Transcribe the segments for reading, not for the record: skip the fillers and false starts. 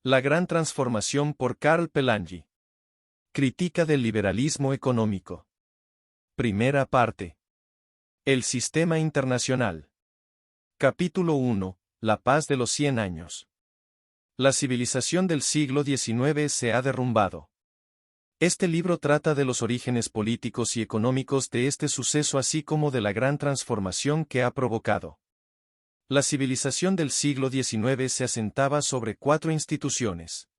La gran transformación por Karl Polanyi. Crítica del liberalismo económico. Primera parte. El sistema internacional. Capítulo 1. La paz de los 100 años. La civilización del siglo XIX se ha derrumbado. Este libro trata de los orígenes políticos y económicos de este suceso así como de la gran transformación que ha provocado. La civilización del siglo XIX se asentaba sobre 4 instituciones.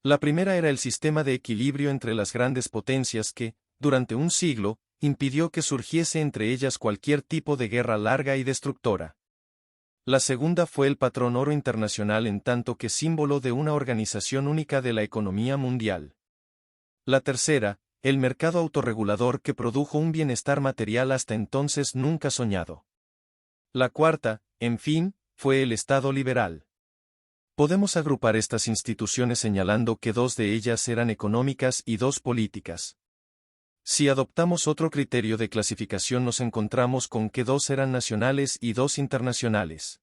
La primera era el sistema de equilibrio entre las grandes potencias que, durante un siglo, impidió que surgiese entre ellas cualquier tipo de guerra larga y destructora. La segunda fue el patrón oro internacional en tanto que símbolo de una organización única de la economía mundial. La tercera, el mercado autorregulador que produjo un bienestar material hasta entonces nunca soñado. La cuarta, en fin, fue el Estado liberal. Podemos agrupar estas instituciones señalando que 2 de ellas eran económicas y 2 políticas. Si adoptamos otro criterio de clasificación nos encontramos con que 2 eran nacionales y 2 internacionales.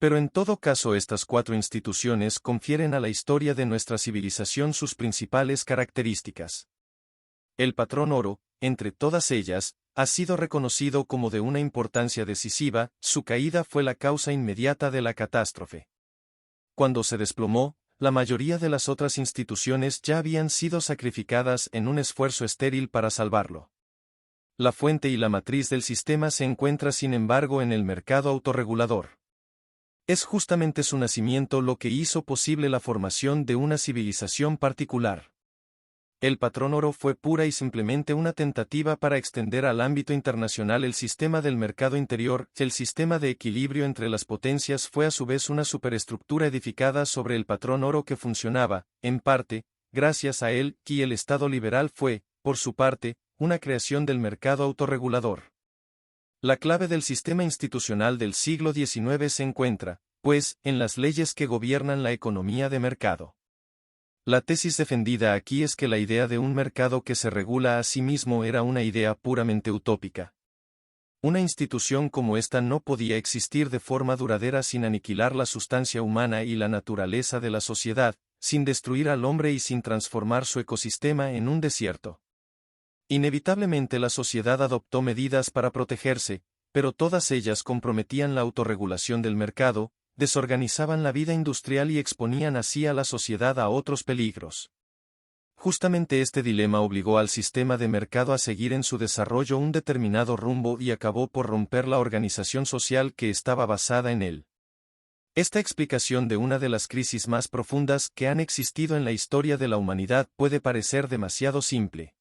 Pero en todo caso estas 4 instituciones confieren a la historia de nuestra civilización sus principales características. El patrón oro, entre todas ellas, ha sido reconocido como de una importancia decisiva, su caída fue la causa inmediata de la catástrofe. Cuando se desplomó, la mayoría de las otras instituciones ya habían sido sacrificadas en un esfuerzo estéril para salvarlo. La fuente y la matriz del sistema se encuentra sin embargo en el mercado autorregulador. Es justamente su nacimiento lo que hizo posible la formación de una civilización particular. El patrón oro fue pura y simplemente una tentativa para extender al ámbito internacional el sistema del mercado interior. El sistema de equilibrio entre las potencias fue a su vez una superestructura edificada sobre el patrón oro que funcionaba, en parte, gracias a él, y el Estado liberal fue, por su parte, una creación del mercado autorregulador. La clave del sistema institucional del siglo XIX se encuentra, pues, en las leyes que gobiernan la economía de mercado. La tesis defendida aquí es que la idea de un mercado que se regula a sí mismo era una idea puramente utópica. Una institución como esta no podía existir de forma duradera sin aniquilar la sustancia humana y la naturaleza de la sociedad, sin destruir al hombre y sin transformar su ecosistema en un desierto. Inevitablemente la sociedad adoptó medidas para protegerse, pero todas ellas comprometían la autorregulación del mercado, desorganizaban la vida industrial y exponían así a la sociedad a otros peligros. Justamente este dilema obligó al sistema de mercado a seguir en su desarrollo un determinado rumbo y acabó por romper la organización social que estaba basada en él. Esta explicación de una de las crisis más profundas que han existido en la historia de la humanidad puede parecer demasiado simple.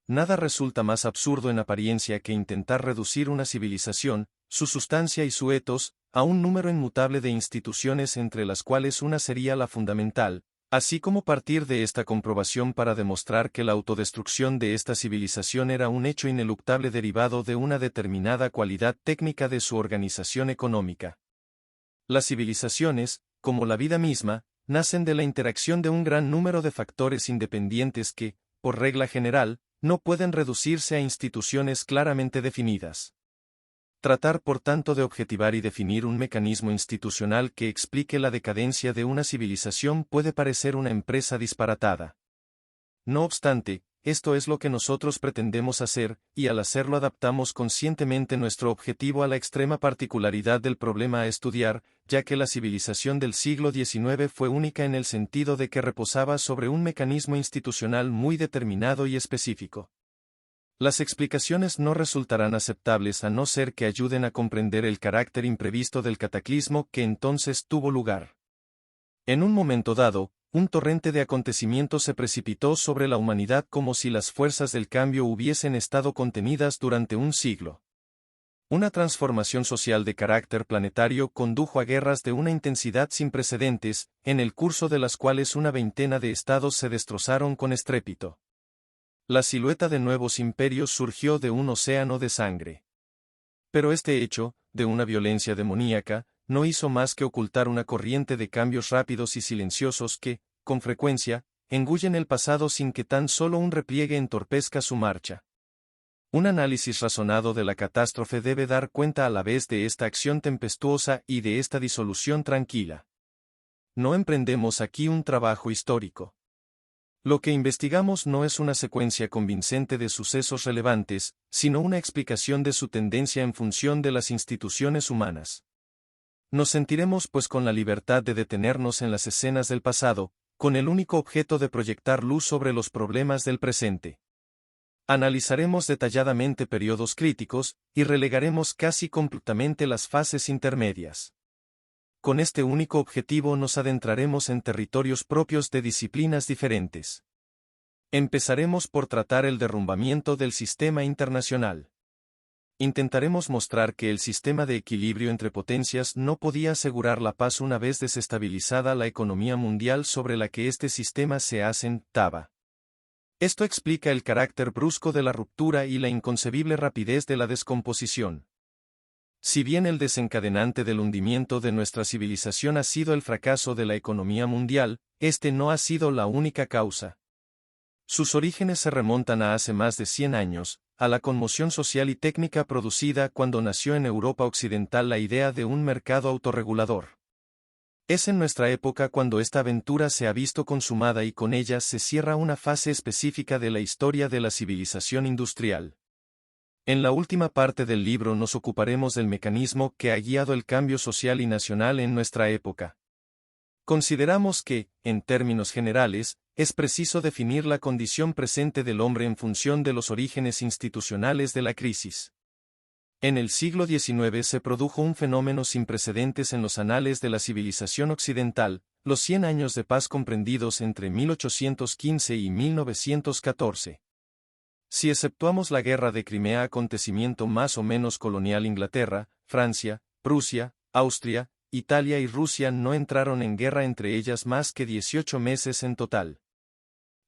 Nada resulta más absurdo en apariencia que intentar reducir una civilización, su sustancia y su ethos, a un número inmutable de instituciones entre las cuales una sería la fundamental, así como partir de esta comprobación para demostrar que la autodestrucción de esta civilización era un hecho ineluctable derivado de una determinada cualidad técnica de su organización económica. Las civilizaciones, como la vida misma, nacen de la interacción de un gran número de factores independientes que, por regla general, no pueden reducirse a instituciones claramente definidas. Tratar por tanto de objetivar y definir un mecanismo institucional que explique la decadencia de una civilización puede parecer una empresa disparatada. No obstante, esto es lo que nosotros pretendemos hacer, y al hacerlo adaptamos conscientemente nuestro objetivo a la extrema particularidad del problema a estudiar, ya que la civilización del siglo XIX fue única en el sentido de que reposaba sobre un mecanismo institucional muy determinado y específico. Las explicaciones no resultarán aceptables a no ser que ayuden a comprender el carácter imprevisto del cataclismo que entonces tuvo lugar. En un momento dado, un torrente de acontecimientos se precipitó sobre la humanidad como si las fuerzas del cambio hubiesen estado contenidas durante un siglo. Una transformación social de carácter planetario condujo a guerras de una intensidad sin precedentes, en el curso de las cuales una veintena de estados se destrozaron con estrépito. La silueta de nuevos imperios surgió de un océano de sangre. Pero este hecho, de una violencia demoníaca, no hizo más que ocultar una corriente de cambios rápidos y silenciosos que, con frecuencia, engullen el pasado sin que tan solo un repliegue entorpezca su marcha. Un análisis razonado de la catástrofe debe dar cuenta a la vez de esta acción tempestuosa y de esta disolución tranquila. no emprendemos aquí un trabajo histórico. Lo que investigamos no es una secuencia convincente de sucesos relevantes, sino una explicación de su tendencia en función de las instituciones humanas. Nos sentiremos pues con la libertad de detenernos en las escenas del pasado, con el único objeto de proyectar luz sobre los problemas del presente. Analizaremos detalladamente periodos críticos, y relegaremos casi completamente las fases intermedias. Con este único objetivo nos adentraremos en territorios propios de disciplinas diferentes. Empezaremos por tratar el derrumbamiento del sistema internacional. Intentaremos mostrar que el sistema de equilibrio entre potencias no podía asegurar la paz una vez desestabilizada la economía mundial sobre la que este sistema se asentaba. Esto explica el carácter brusco de la ruptura y la inconcebible rapidez de la descomposición. Si bien el desencadenante del hundimiento de nuestra civilización ha sido el fracaso de la economía mundial, este no ha sido la única causa. Sus orígenes se remontan a hace más de 100 años, a la conmoción social y técnica producida cuando nació en Europa Occidental la idea de un mercado autorregulador. Es en nuestra época cuando esta aventura se ha visto consumada y con ella se cierra una fase específica de la historia de la civilización industrial. En la última parte del libro nos ocuparemos del mecanismo que ha guiado el cambio social y nacional en nuestra época. Consideramos que, en términos generales, es preciso definir la condición presente del hombre en función de los orígenes institucionales de la crisis. En el siglo XIX se produjo un fenómeno sin precedentes en los anales de la civilización occidental, los 100 años de paz comprendidos entre 1815 y 1914. Si exceptuamos la Guerra de Crimea, acontecimiento más o menos colonial, Inglaterra, Francia, Prusia, Austria, Italia y Rusia no entraron en guerra entre ellas más que 18 meses en total.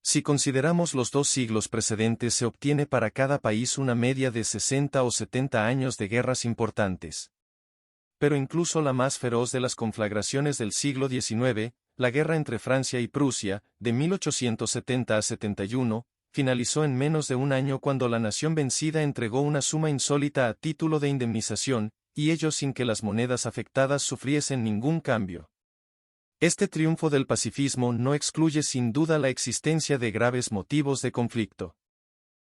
Si consideramos los 2 siglos precedentes, se obtiene para cada país una media de 60 o 70 años de guerras importantes. Pero incluso la más feroz de las conflagraciones del siglo XIX, la guerra entre Francia y Prusia, de 1870 a 71, finalizó en menos de un año cuando la nación vencida entregó una suma insólita a título de indemnización, y ello sin que las monedas afectadas sufriesen ningún cambio. Este triunfo del pacifismo no excluye sin duda la existencia de graves motivos de conflicto.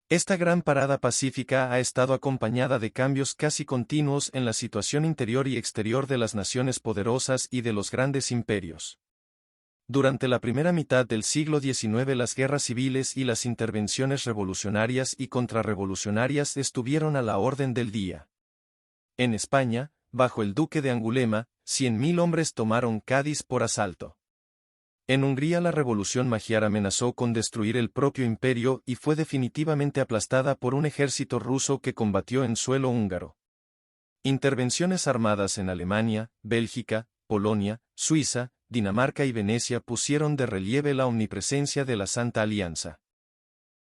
Esta gran parada pacífica ha estado acompañada de cambios casi continuos en la situación interior y exterior de las naciones poderosas y de los grandes imperios. Durante la primera mitad del siglo XIX las guerras civiles y las intervenciones revolucionarias y contrarrevolucionarias estuvieron a la orden del día. En España, bajo el duque de Angulema, 100.000 hombres tomaron Cádiz por asalto. En Hungría la revolución magiar amenazó con destruir el propio imperio y fue definitivamente aplastada por un ejército ruso que combatió en suelo húngaro. Intervenciones armadas en Alemania, Bélgica, Polonia, Suiza, Dinamarca y Venecia pusieron de relieve la omnipresencia de la Santa Alianza.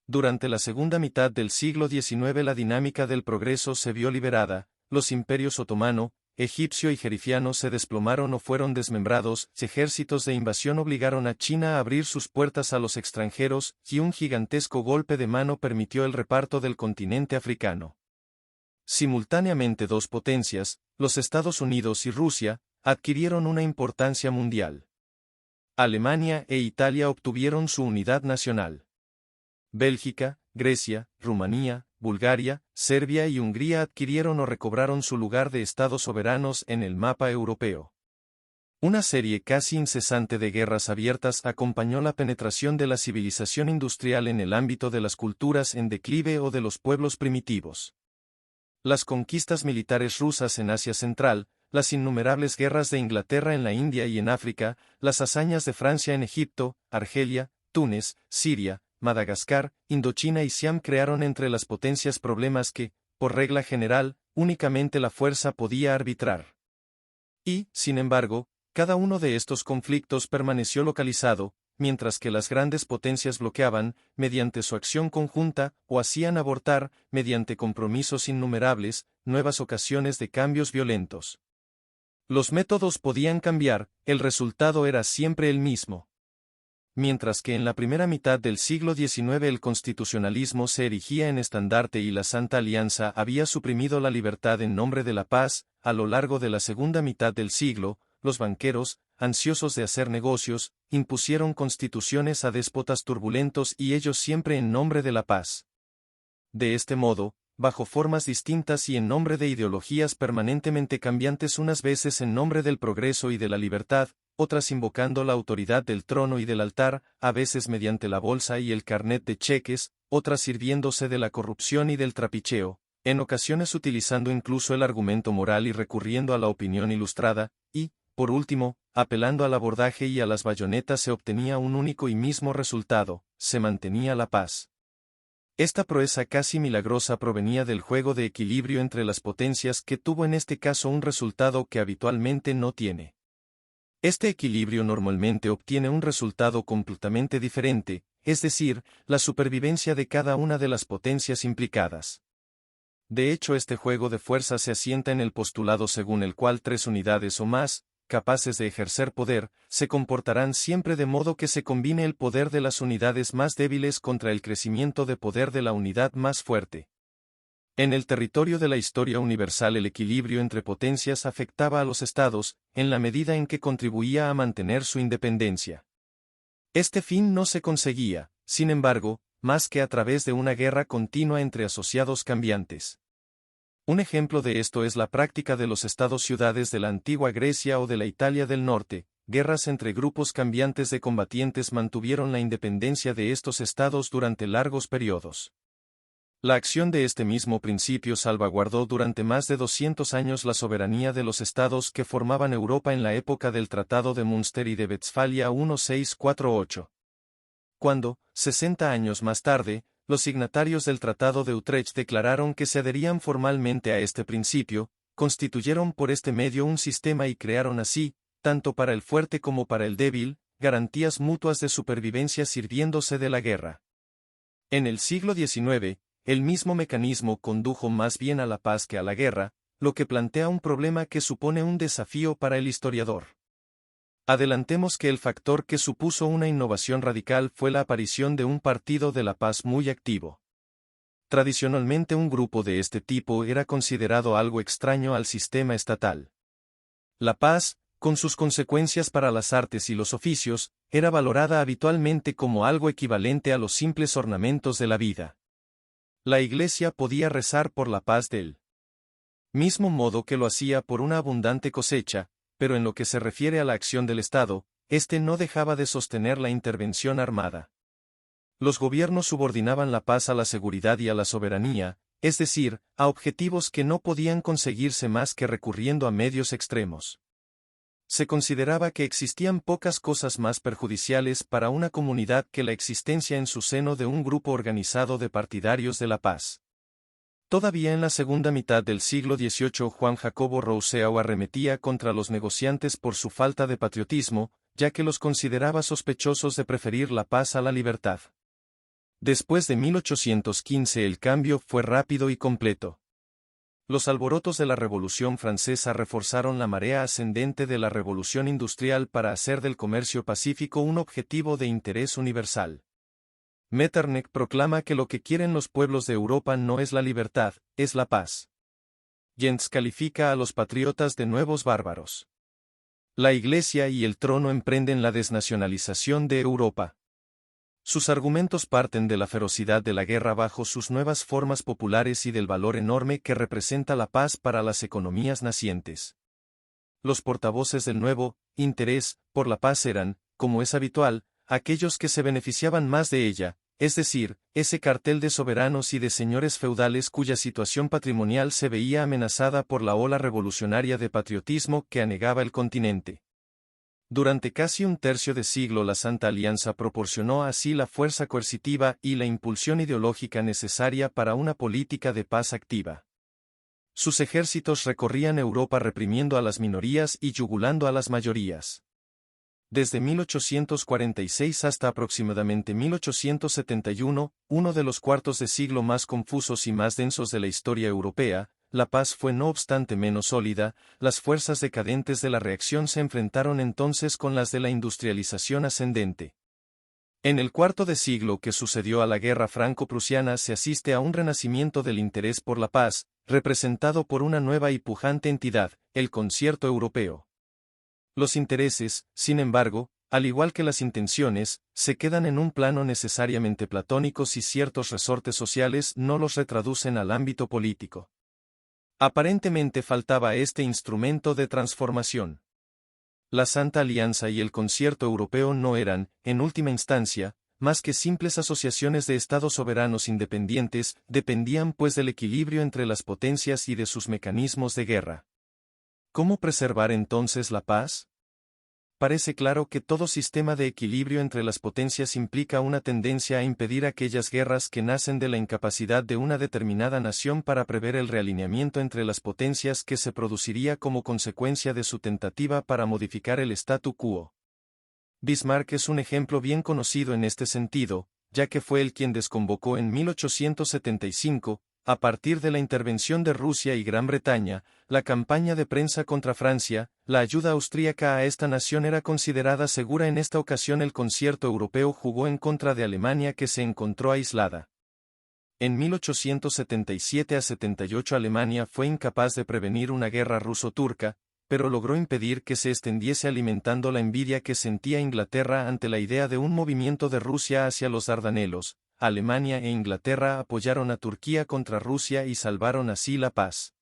Durante la segunda mitad del siglo XIX la dinámica del progreso se vio liberada, los imperios otomano, egipcio y jerifiano se desplomaron o fueron desmembrados, ejércitos de invasión obligaron a China a abrir sus puertas a los extranjeros, y un gigantesco golpe de mano permitió el reparto del continente africano. Simultáneamente 2 potencias, los Estados Unidos y Rusia, adquirieron una importancia mundial. Alemania e Italia obtuvieron su unidad nacional. Bélgica, Grecia, Rumanía, Bulgaria, Serbia y Hungría adquirieron o recobraron su lugar de estados soberanos en el mapa europeo. Una serie casi incesante de guerras abiertas acompañó la penetración de la civilización industrial en el ámbito de las culturas en declive o de los pueblos primitivos. Las conquistas militares rusas en Asia Central, las innumerables guerras de Inglaterra en la India y en África, las hazañas de Francia en Egipto, Argelia, Túnez, Siria, Madagascar, Indochina y Siam crearon entre las potencias problemas que, por regla general, únicamente la fuerza podía arbitrar. Y, sin embargo, cada uno de estos conflictos permaneció localizado, mientras que las grandes potencias bloqueaban, mediante su acción conjunta, o hacían abortar, mediante compromisos innumerables, nuevas ocasiones de cambios violentos. Los métodos podían cambiar, el resultado era siempre el mismo. Mientras que en la primera mitad del siglo XIX el constitucionalismo se erigía en estandarte y la Santa Alianza había suprimido la libertad en nombre de la paz, a lo largo de la segunda mitad del siglo, los banqueros, ansiosos de hacer negocios, impusieron constituciones a déspotas turbulentos y ellos siempre en nombre de la paz. De este modo, bajo formas distintas y en nombre de ideologías permanentemente cambiantes, unas veces en nombre del progreso y de la libertad, otras invocando la autoridad del trono y del altar, a veces mediante la bolsa y el carnet de cheques, otras sirviéndose de la corrupción y del trapicheo, en ocasiones utilizando incluso el argumento moral y recurriendo a la opinión ilustrada, y, por último, apelando al abordaje y a las bayonetas, se obtenía un único y mismo resultado: se mantenía la paz. Esta proeza casi milagrosa provenía del juego de equilibrio entre las potencias que tuvo en este caso un resultado que habitualmente no tiene. Este equilibrio normalmente obtiene un resultado completamente diferente, es decir, la supervivencia de cada una de las potencias implicadas. De hecho, este juego de fuerzas se asienta en el postulado según el cual tres unidades o más, capaces de ejercer poder, se comportarán siempre de modo que se combine el poder de las unidades más débiles contra el crecimiento de poder de la unidad más fuerte. En el territorio de la historia universal, el equilibrio entre potencias afectaba a los estados, en la medida en que contribuía a mantener su independencia. Este fin no se conseguía, sin embargo, más que a través de una guerra continua entre asociados cambiantes. Un ejemplo de esto es la práctica de los estados-ciudades de la antigua Grecia o de la Italia del Norte. Guerras entre grupos cambiantes de combatientes mantuvieron la independencia de estos estados durante largos periodos. La acción de este mismo principio salvaguardó durante más de 200 años la soberanía de los estados que formaban Europa en la época del Tratado de Münster y de Westfalia 1648. Cuando, 60 años más tarde, los signatarios del Tratado de Utrecht declararon que se adherían formalmente a este principio, constituyeron por este medio un sistema y crearon así, tanto para el fuerte como para el débil, garantías mutuas de supervivencia sirviéndose de la guerra. En el siglo XIX, el mismo mecanismo condujo más bien a la paz que a la guerra, lo que plantea un problema que supone un desafío para el historiador. Adelantemos que el factor que supuso una innovación radical fue la aparición de un partido de la paz muy activo. Tradicionalmente un grupo de este tipo era considerado algo extraño al sistema estatal. La paz, con sus consecuencias para las artes y los oficios, era valorada habitualmente como algo equivalente a los simples ornamentos de la vida. La Iglesia podía rezar por la paz del mismo modo que lo hacía por una abundante cosecha, pero en lo que se refiere a la acción del Estado, éste no dejaba de sostener la intervención armada. Los gobiernos subordinaban la paz a la seguridad y a la soberanía, es decir, a objetivos que no podían conseguirse más que recurriendo a medios extremos. Se consideraba que existían pocas cosas más perjudiciales para una comunidad que la existencia en su seno de un grupo organizado de partidarios de la paz. Todavía en la segunda mitad del siglo XVIII, Juan Jacobo Rousseau arremetía contra los negociantes por su falta de patriotismo, ya que los consideraba sospechosos de preferir la paz a la libertad. Después de 1815 el cambio fue rápido y completo. Los alborotos de la Revolución Francesa reforzaron la marea ascendente de la Revolución Industrial para hacer del comercio pacífico un objetivo de interés universal. Metternich proclama que lo que quieren los pueblos de Europa no es la libertad, es la paz. Jens califica a los patriotas de nuevos bárbaros. La Iglesia y el trono emprenden la desnacionalización de Europa. Sus argumentos parten de la ferocidad de la guerra bajo sus nuevas formas populares y del valor enorme que representa la paz para las economías nacientes. Los portavoces del nuevo interés por la paz eran, como es habitual, aquellos que se beneficiaban más de ella, es decir, ese cartel de soberanos y de señores feudales cuya situación patrimonial se veía amenazada por la ola revolucionaria de patriotismo que anegaba el continente. Durante casi un tercio de siglo la Santa Alianza proporcionó así la fuerza coercitiva y la impulsión ideológica necesaria para una política de paz activa. Sus ejércitos recorrían Europa reprimiendo a las minorías y yugulando a las mayorías. Desde 1846 hasta aproximadamente 1871, uno de los cuartos de siglo más confusos y más densos de la historia europea, la paz fue no obstante menos sólida. Las fuerzas decadentes de la reacción se enfrentaron entonces con las de la industrialización ascendente. En el cuarto de siglo que sucedió a la guerra franco-prusiana se asiste a un renacimiento del interés por la paz, representado por una nueva y pujante entidad, el Concierto Europeo. Los intereses, sin embargo, al igual que las intenciones, se quedan en un plano necesariamente platónico si ciertos resortes sociales no los retraducen al ámbito político. Aparentemente faltaba este instrumento de transformación. La Santa Alianza y el Concierto Europeo no eran, en última instancia, más que simples asociaciones de estados soberanos independientes, dependían pues del equilibrio entre las potencias y de sus mecanismos de guerra. ¿Cómo preservar entonces la paz? Parece claro que todo sistema de equilibrio entre las potencias implica una tendencia a impedir aquellas guerras que nacen de la incapacidad de una determinada nación para prever el realineamiento entre las potencias que se produciría como consecuencia de su tentativa para modificar el statu quo. Bismarck es un ejemplo bien conocido en este sentido, ya que fue él quien desconvocó en 1875, a partir de la intervención de Rusia y Gran Bretaña, la campaña de prensa contra Francia. La ayuda austríaca a esta nación era considerada segura. En esta ocasión el concierto europeo jugó en contra de Alemania, que se encontró aislada. En 1877 a 78 Alemania fue incapaz de prevenir una guerra ruso-turca, pero logró impedir que se extendiese, alimentando la envidia que sentía Inglaterra ante la idea de un movimiento de Rusia hacia los Dardanelos. Alemania e Inglaterra apoyaron a Turquía contra Rusia y salvaron así la paz.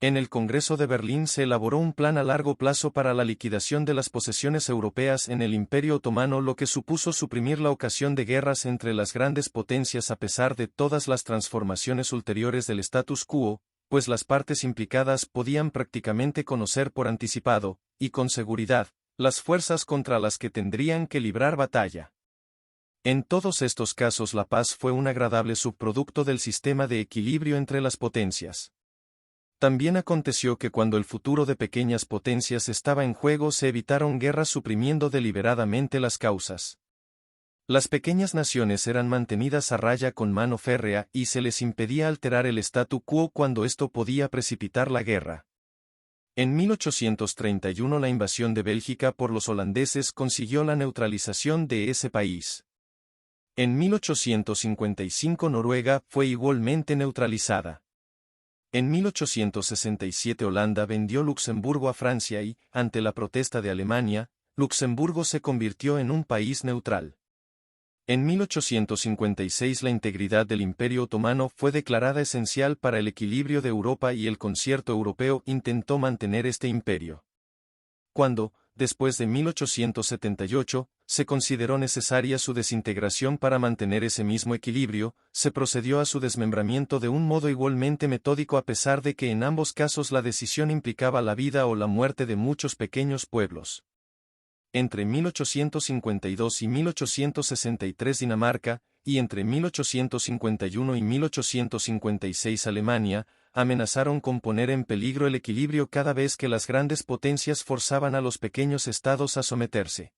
En el Congreso de Berlín se elaboró un plan a largo plazo para la liquidación de las posesiones europeas en el Imperio Otomano, lo que supuso suprimir la ocasión de guerras entre las grandes potencias a pesar de todas las transformaciones ulteriores del status quo, pues las partes implicadas podían prácticamente conocer por anticipado, y con seguridad, las fuerzas contra las que tendrían que librar batalla. En todos estos casos la paz fue un agradable subproducto del sistema de equilibrio entre las potencias. También aconteció que cuando el futuro de pequeñas potencias estaba en juego se evitaron guerras suprimiendo deliberadamente las causas. Las pequeñas naciones eran mantenidas a raya con mano férrea y se les impedía alterar el statu quo cuando esto podía precipitar la guerra. En 1831 la invasión de Bélgica por los holandeses consiguió la neutralización de ese país. En 1855 Noruega fue igualmente neutralizada. En 1867 Holanda vendió Luxemburgo a Francia y, ante la protesta de Alemania, Luxemburgo se convirtió en un país neutral. En 1856 la integridad del Imperio Otomano fue declarada esencial para el equilibrio de Europa y el concierto europeo intentó mantener este imperio. Cuando, después de 1878, se consideró necesaria su desintegración para mantener ese mismo equilibrio, se procedió a su desmembramiento de un modo igualmente metódico, a pesar de que en ambos casos la decisión implicaba la vida o la muerte de muchos pequeños pueblos. Entre 1852 y 1863 Dinamarca, y entre 1851 y 1856 Alemania, amenazaron con poner en peligro el equilibrio cada vez que las grandes potencias forzaban a los pequeños estados a someterse.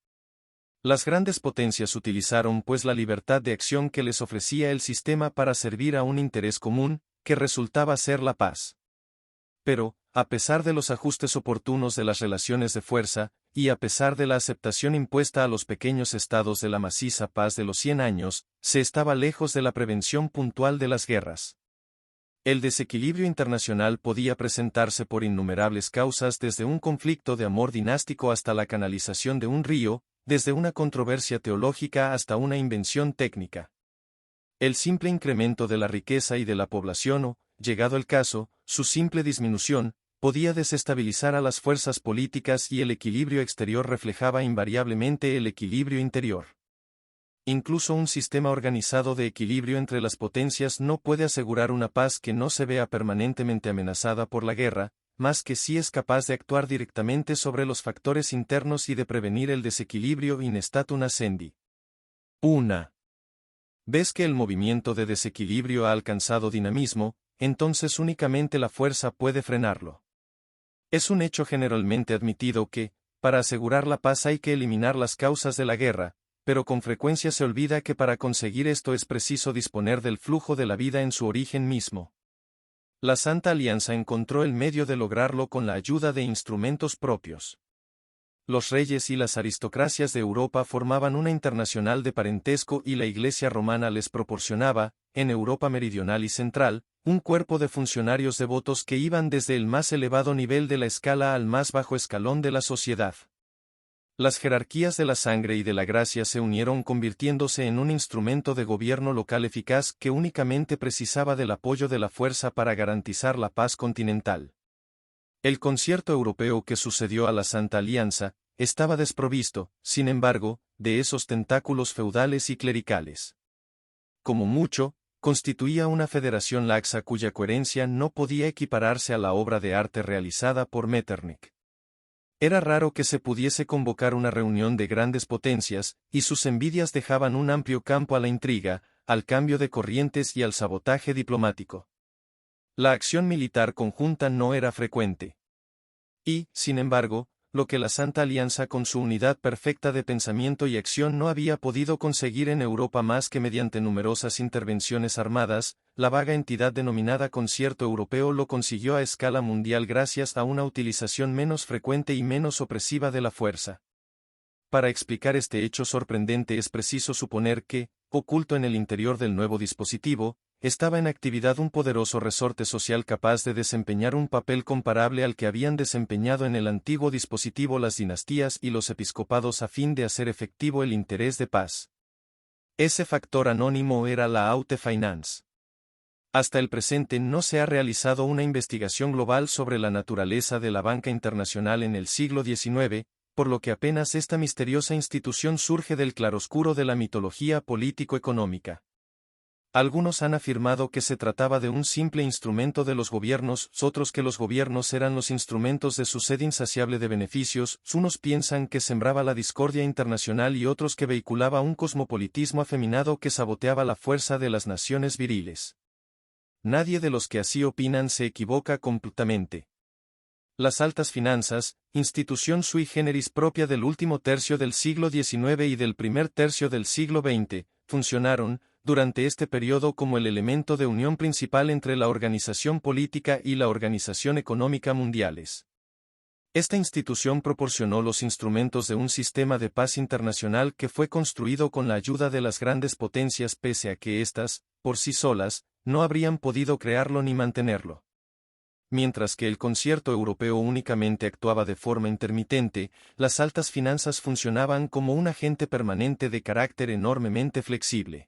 Las grandes potencias utilizaron pues la libertad de acción que les ofrecía el sistema para servir a un interés común, que resultaba ser la paz. Pero, a pesar de los ajustes oportunos de las relaciones de fuerza, y a pesar de la aceptación impuesta a los pequeños estados de la maciza paz de los 100 años, se estaba lejos de la prevención puntual de las guerras. El desequilibrio internacional podía presentarse por innumerables causas, desde un conflicto de amor dinástico hasta la canalización de un río, desde una controversia teológica hasta una invención técnica. El simple incremento de la riqueza y de la población o, llegado el caso, su simple disminución, podía desestabilizar a las fuerzas políticas y el equilibrio exterior reflejaba invariablemente el equilibrio interior. Incluso un sistema organizado de equilibrio entre las potencias no puede asegurar una paz que no se vea permanentemente amenazada por la guerra, más que si es capaz de actuar directamente sobre los factores internos y de prevenir el desequilibrio in statu nascendi. 1. ¿Ves que el movimiento de desequilibrio ha alcanzado dinamismo? Entonces únicamente la fuerza puede frenarlo. Es un hecho generalmente admitido que, para asegurar la paz hay que eliminar las causas de la guerra, pero con frecuencia se olvida que para conseguir esto es preciso disponer del flujo de la vida en su origen mismo. La Santa Alianza encontró el medio de lograrlo con la ayuda de instrumentos propios. Los reyes y las aristocracias de Europa formaban una internacional de parentesco y la Iglesia romana les proporcionaba, en Europa meridional y central, un cuerpo de funcionarios devotos que iban desde el más elevado nivel de la escala al más bajo escalón de la sociedad. Las jerarquías de la sangre y de la gracia se unieron convirtiéndose en un instrumento de gobierno local eficaz que únicamente precisaba del apoyo de la fuerza para garantizar la paz continental. El concierto europeo que sucedió a la Santa Alianza estaba desprovisto, sin embargo, de esos tentáculos feudales y clericales. Como mucho, constituía una federación laxa cuya coherencia no podía equipararse a la obra de arte realizada por Metternich. Era raro que se pudiese convocar una reunión de grandes potencias, y sus envidias dejaban un amplio campo a la intriga, al cambio de corrientes y al sabotaje diplomático. La acción militar conjunta no era frecuente. Y, sin embargo, lo que la Santa Alianza con su unidad perfecta de pensamiento y acción no había podido conseguir en Europa más que mediante numerosas intervenciones armadas, la vaga entidad denominada Concierto Europeo lo consiguió a escala mundial gracias a una utilización menos frecuente y menos opresiva de la fuerza. Para explicar este hecho sorprendente es preciso suponer que, oculto en el interior del nuevo dispositivo, estaba en actividad un poderoso resorte social capaz de desempeñar un papel comparable al que habían desempeñado en el antiguo dispositivo las dinastías y los episcopados a fin de hacer efectivo el interés de paz. Ese factor anónimo era la haute finance. Hasta el presente no se ha realizado una investigación global sobre la naturaleza de la banca internacional en el siglo XIX, por lo que apenas esta misteriosa institución surge del claroscuro de la mitología político-económica. Algunos han afirmado que se trataba de un simple instrumento de los gobiernos, otros que los gobiernos eran los instrumentos de su sed insaciable de beneficios, unos piensan que sembraba la discordia internacional y otros que vehiculaba un cosmopolitismo afeminado que saboteaba la fuerza de las naciones viriles. Nadie de los que así opinan se equivoca completamente. Las altas finanzas, institución sui generis propia del último tercio del siglo XIX y del primer tercio del siglo XX, funcionaron, durante este periodo como el elemento de unión principal entre la organización política y la organización económica mundiales. Esta institución proporcionó los instrumentos de un sistema de paz internacional que fue construido con la ayuda de las grandes potencias pese a que éstas, por sí solas, no habrían podido crearlo ni mantenerlo. Mientras que el concierto europeo únicamente actuaba de forma intermitente, las altas finanzas funcionaban como un agente permanente de carácter enormemente flexible.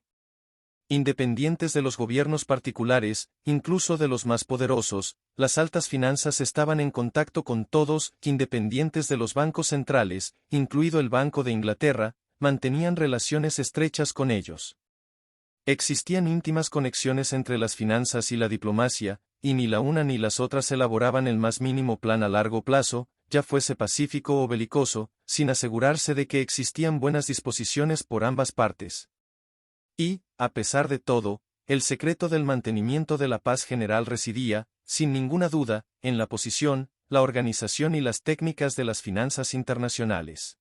Independientes de los gobiernos particulares, incluso de los más poderosos, las altas finanzas estaban en contacto con todos, independientes de los bancos centrales, incluido el Banco de Inglaterra, mantenían relaciones estrechas con ellos. Existían íntimas conexiones entre las finanzas y la diplomacia, y ni la una ni las otras elaboraban el más mínimo plan a largo plazo, ya fuese pacífico o belicoso, sin asegurarse de que existían buenas disposiciones por ambas partes. Y, a pesar de todo, el secreto del mantenimiento de la paz general residía, sin ninguna duda, en la posición, la organización y las técnicas de las finanzas internacionales.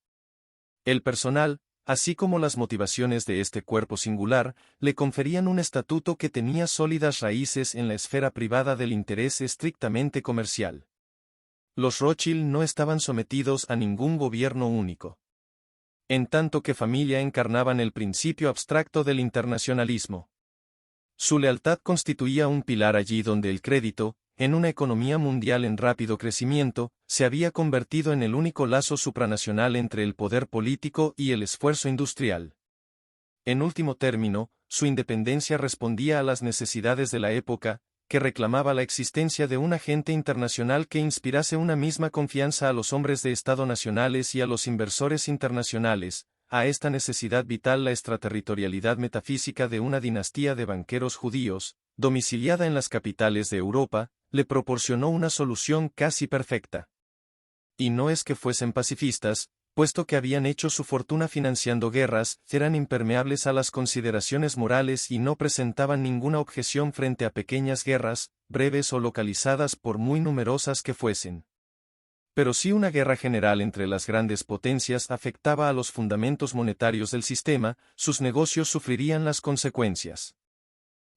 El personal, así como las motivaciones de este cuerpo singular, le conferían un estatuto que tenía sólidas raíces en la esfera privada del interés estrictamente comercial. Los Rothschild no estaban sometidos a ningún gobierno único. En tanto que familia encarnaban el principio abstracto del internacionalismo. Su lealtad constituía un pilar allí donde el crédito, en una economía mundial en rápido crecimiento, se había convertido en el único lazo supranacional entre el poder político y el esfuerzo industrial. En último término, su independencia respondía a las necesidades de la época, que reclamaba la existencia de un agente internacional que inspirase una misma confianza a los hombres de Estado nacionales y a los inversores internacionales. A esta necesidad vital la extraterritorialidad metafísica de una dinastía de banqueros judíos, domiciliada en las capitales de Europa, le proporcionó una solución casi perfecta. Y no es que fuesen pacifistas, puesto que habían hecho su fortuna financiando guerras, eran impermeables a las consideraciones morales y no presentaban ninguna objeción frente a pequeñas guerras, breves o localizadas por muy numerosas que fuesen. Pero si una guerra general entre las grandes potencias afectaba a los fundamentos monetarios del sistema, sus negocios sufrirían las consecuencias.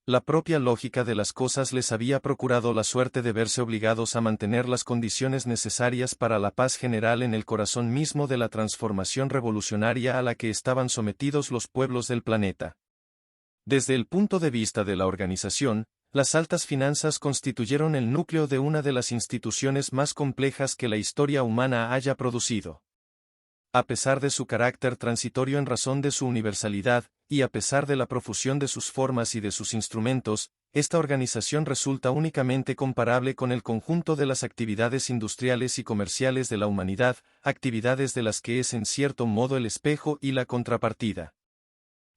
La propia lógica de las cosas les había procurado la suerte de verse obligados a mantener las condiciones necesarias para la paz general en el corazón mismo de la transformación revolucionaria a la que estaban sometidos los pueblos del planeta. Desde el punto de vista de la organización, las altas finanzas constituyeron el núcleo de una de las instituciones más complejas que la historia humana haya producido. A pesar de su carácter transitorio en razón de su universalidad, y a pesar de la profusión de sus formas y de sus instrumentos, esta organización resulta únicamente comparable con el conjunto de las actividades industriales y comerciales de la humanidad, actividades de las que es en cierto modo el espejo y la contrapartida.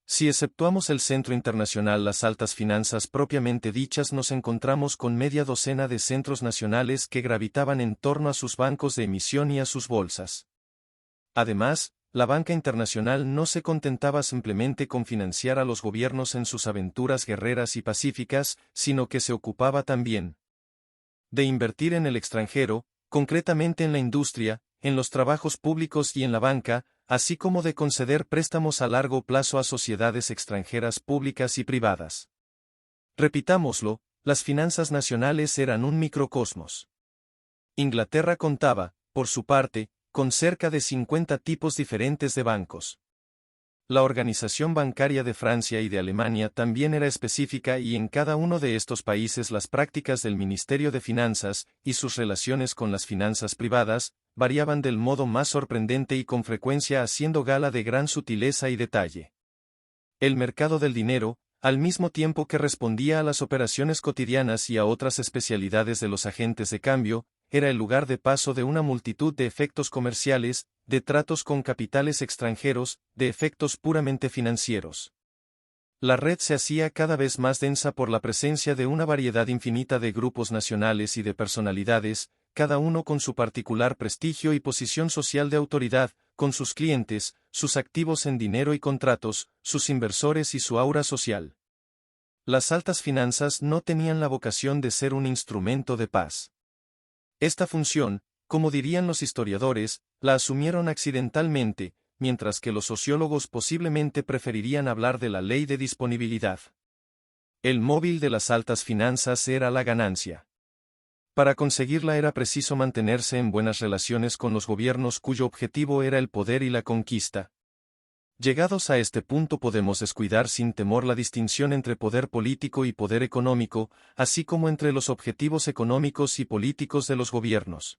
Si exceptuamos el centro internacional, las altas finanzas propiamente dichas, nos encontramos con media docena de centros nacionales que gravitaban en torno a sus bancos de emisión y a sus bolsas. Además, la banca internacional no se contentaba simplemente con financiar a los gobiernos en sus aventuras guerreras y pacíficas, sino que se ocupaba también de invertir en el extranjero, concretamente en la industria, en los trabajos públicos y en la banca, así como de conceder préstamos a largo plazo a sociedades extranjeras públicas y privadas. Repitámoslo, las finanzas nacionales eran un microcosmos. Inglaterra contaba, por su parte, con cerca de 50 tipos diferentes de bancos. La organización bancaria de Francia y de Alemania también era específica, y en cada uno de estos países las prácticas del Ministerio de Finanzas, y sus relaciones con las finanzas privadas, variaban del modo más sorprendente y con frecuencia haciendo gala de gran sutileza y detalle. El mercado del dinero, al mismo tiempo que respondía a las operaciones cotidianas y a otras especialidades de los agentes de cambio, era el lugar de paso de una multitud de efectos comerciales, de tratos con capitales extranjeros, de efectos puramente financieros. La red se hacía cada vez más densa por la presencia de una variedad infinita de grupos nacionales y de personalidades, cada uno con su particular prestigio y posición social de autoridad, con sus clientes, sus activos en dinero y contratos, sus inversores y su aura social. Las altas finanzas no tenían la vocación de ser un instrumento de paz. Esta función, como dirían los historiadores, la asumieron accidentalmente, mientras que los sociólogos posiblemente preferirían hablar de la ley de disponibilidad. El móvil de las altas finanzas era la ganancia. Para conseguirla era preciso mantenerse en buenas relaciones con los gobiernos cuyo objetivo era el poder y la conquista. Llegados a este punto podemos descuidar sin temor la distinción entre poder político y poder económico, así como entre los objetivos económicos y políticos de los gobiernos.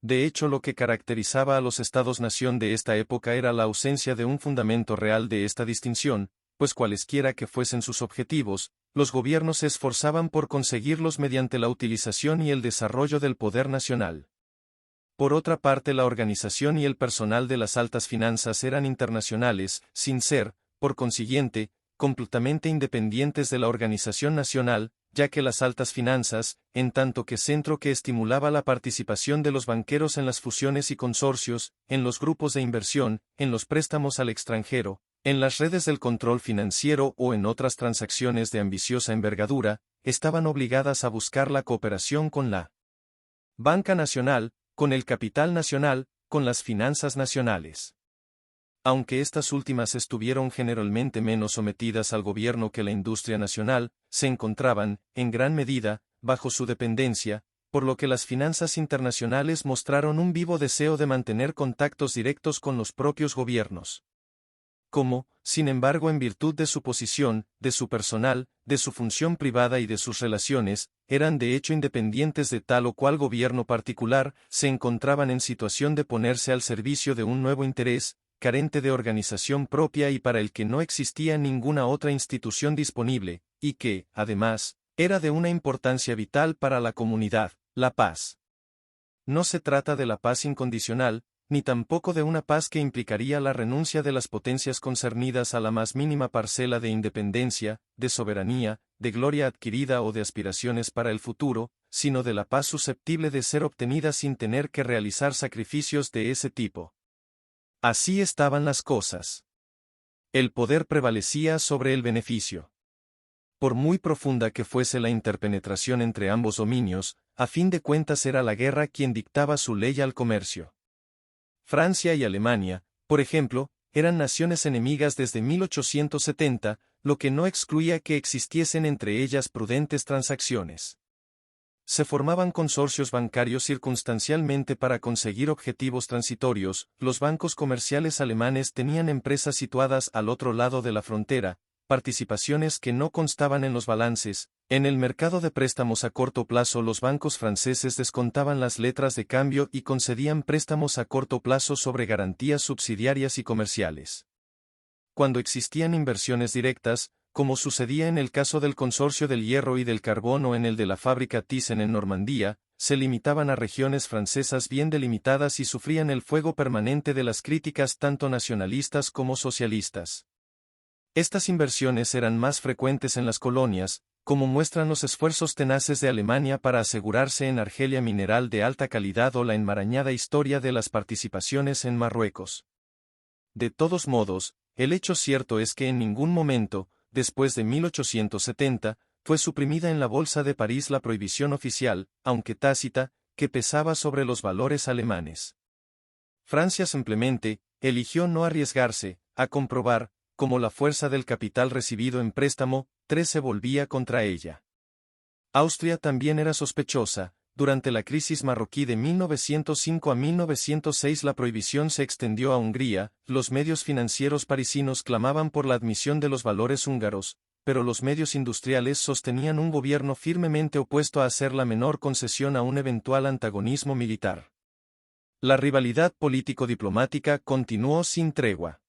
De hecho, lo que caracterizaba a los estados-nación de esta época era la ausencia de un fundamento real de esta distinción, pues cualesquiera que fuesen sus objetivos, los gobiernos se esforzaban por conseguirlos mediante la utilización y el desarrollo del poder nacional. Por otra parte, la organización y el personal de las altas finanzas eran internacionales, sin ser, por consiguiente, completamente independientes de la organización nacional, ya que las altas finanzas, en tanto que centro que estimulaba la participación de los banqueros en las fusiones y consorcios, en los grupos de inversión, en los préstamos al extranjero, en las redes del control financiero o en otras transacciones de ambiciosa envergadura, estaban obligadas a buscar la cooperación con la banca nacional, con el capital nacional, con las finanzas nacionales. Aunque estas últimas estuvieron generalmente menos sometidas al gobierno que la industria nacional, se encontraban, en gran medida, bajo su dependencia, por lo que las finanzas internacionales mostraron un vivo deseo de mantener contactos directos con los propios gobiernos. Como, sin embargo, en virtud de su posición, de su personal, de su función privada y de sus relaciones, eran de hecho independientes de tal o cual gobierno particular, se encontraban en situación de ponerse al servicio de un nuevo interés, carente de organización propia y para el que no existía ninguna otra institución disponible, y que, además, era de una importancia vital para la comunidad, la paz. No se trata de la paz incondicional, ni tampoco de una paz que implicaría la renuncia de las potencias concernidas a la más mínima parcela de independencia, de soberanía, de gloria adquirida o de aspiraciones para el futuro, sino de la paz susceptible de ser obtenida sin tener que realizar sacrificios de ese tipo. Así estaban las cosas. El poder prevalecía sobre el beneficio. Por muy profunda que fuese la interpenetración entre ambos dominios, a fin de cuentas era la guerra quien dictaba su ley al comercio. Francia y Alemania, por ejemplo, eran naciones enemigas desde 1870, lo que no excluía que existiesen entre ellas prudentes transacciones. Se formaban consorcios bancarios circunstancialmente para conseguir objetivos transitorios, los bancos comerciales alemanes tenían empresas situadas al otro lado de la frontera, participaciones que no constaban en los balances, En el mercado de préstamos a corto plazo los bancos franceses descontaban las letras de cambio y concedían préstamos a corto plazo sobre garantías subsidiarias y comerciales. Cuando existían inversiones directas, como sucedía en el caso del Consorcio del Hierro y del Carbón o en el de la fábrica Thyssen en Normandía, se limitaban a regiones francesas bien delimitadas y sufrían el fuego permanente de las críticas tanto nacionalistas como socialistas. Estas inversiones eran más frecuentes en las colonias, como muestran los esfuerzos tenaces de Alemania para asegurarse en argelia mineral de alta calidad o la enmarañada historia de las participaciones en Marruecos. De todos modos, el hecho cierto es que en ningún momento, después de 1870, fue suprimida en la Bolsa de París la prohibición oficial, aunque tácita, que pesaba sobre los valores alemanes. Francia simplemente eligió no arriesgarse a comprobar cómo la fuerza del capital recibido en préstamo se volvía contra ella. Austria también era sospechosa. Durante la crisis marroquí de 1905 a 1906 la prohibición se extendió a Hungría, los medios financieros parisinos clamaban por la admisión de los valores húngaros, pero los medios industriales sostenían un gobierno firmemente opuesto a hacer la menor concesión a un eventual antagonismo militar. La rivalidad político-diplomática continuó sin tregua.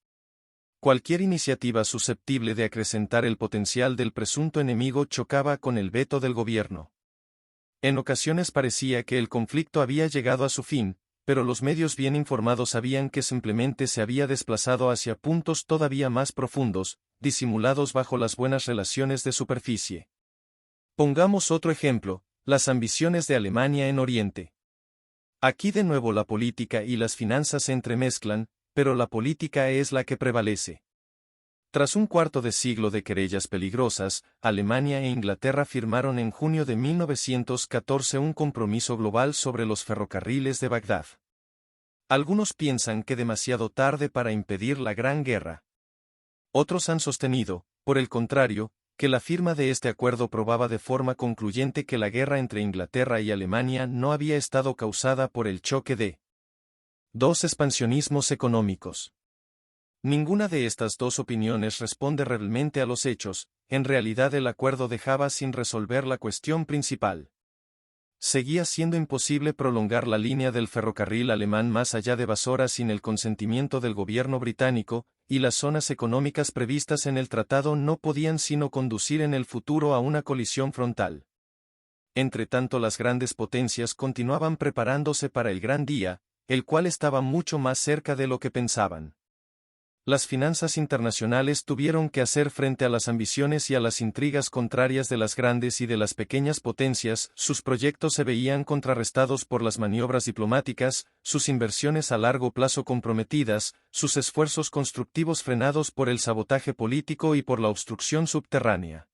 Cualquier iniciativa susceptible de acrecentar el potencial del presunto enemigo chocaba con el veto del gobierno. En ocasiones parecía que el conflicto había llegado a su fin, pero los medios bien informados sabían que simplemente se había desplazado hacia puntos todavía más profundos, disimulados bajo las buenas relaciones de superficie. Pongamos otro ejemplo, las ambiciones de Alemania en Oriente. Aquí de nuevo la política y las finanzas se entremezclan, pero la política es la que prevalece. Tras un cuarto de siglo de querellas peligrosas, Alemania e Inglaterra firmaron en junio de 1914 un compromiso global sobre los ferrocarriles de Bagdad. Algunos piensan que demasiado tarde para impedir la Gran Guerra. Otros han sostenido, por el contrario, que la firma de este acuerdo probaba de forma concluyente que la guerra entre Inglaterra y Alemania no había estado causada por el choque de dos expansionismos económicos. Ninguna de estas dos opiniones responde realmente a los hechos. En realidad el acuerdo dejaba sin resolver la cuestión principal. Seguía siendo imposible prolongar la línea del ferrocarril alemán más allá de Basora sin el consentimiento del gobierno británico, y las zonas económicas previstas en el tratado no podían sino conducir en el futuro a una colisión frontal. Entretanto las grandes potencias continuaban preparándose para el gran día, el cual estaba mucho más cerca de lo que pensaban. Las finanzas internacionales tuvieron que hacer frente a las ambiciones y a las intrigas contrarias de las grandes y de las pequeñas potencias, sus proyectos se veían contrarrestados por las maniobras diplomáticas, sus inversiones a largo plazo comprometidas, sus esfuerzos constructivos frenados por el sabotaje político y por la obstrucción subterránea.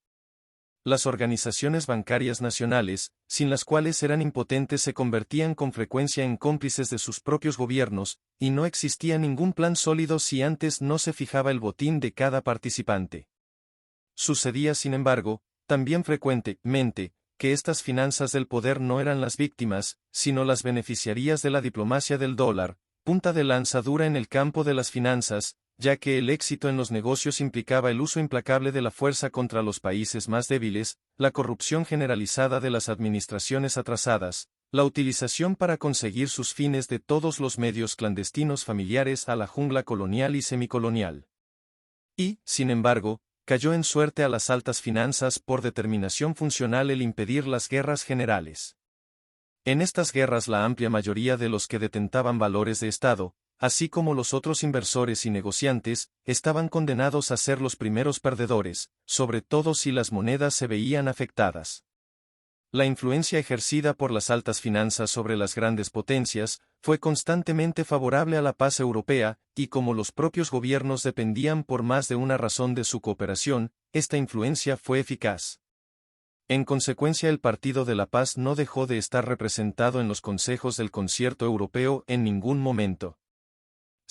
Las organizaciones bancarias nacionales, sin las cuales eran impotentes, se convertían con frecuencia en cómplices de sus propios gobiernos, y no existía ningún plan sólido si antes no se fijaba el botín de cada participante. Sucedía, sin embargo, también frecuentemente, que estas finanzas del poder no eran las víctimas, sino las beneficiarias de la diplomacia del dólar, punta de lanza dura en el campo de las finanzas, ya que el éxito en los negocios implicaba el uso implacable de la fuerza contra los países más débiles, la corrupción generalizada de las administraciones atrasadas, la utilización para conseguir sus fines de todos los medios clandestinos familiares a la jungla colonial y semicolonial. Y, sin embargo, cayó en suerte a las altas finanzas por determinación funcional el impedir las guerras generales. En estas guerras la amplia mayoría de los que detentaban valores de Estado, así como los otros inversores y negociantes, estaban condenados a ser los primeros perdedores, sobre todo si las monedas se veían afectadas. La influencia ejercida por las altas finanzas sobre las grandes potencias fue constantemente favorable a la paz europea, y como los propios gobiernos dependían por más de una razón de su cooperación, esta influencia fue eficaz. En consecuencia, el Partido de la Paz no dejó de estar representado en los consejos del Concierto Europeo en ningún momento.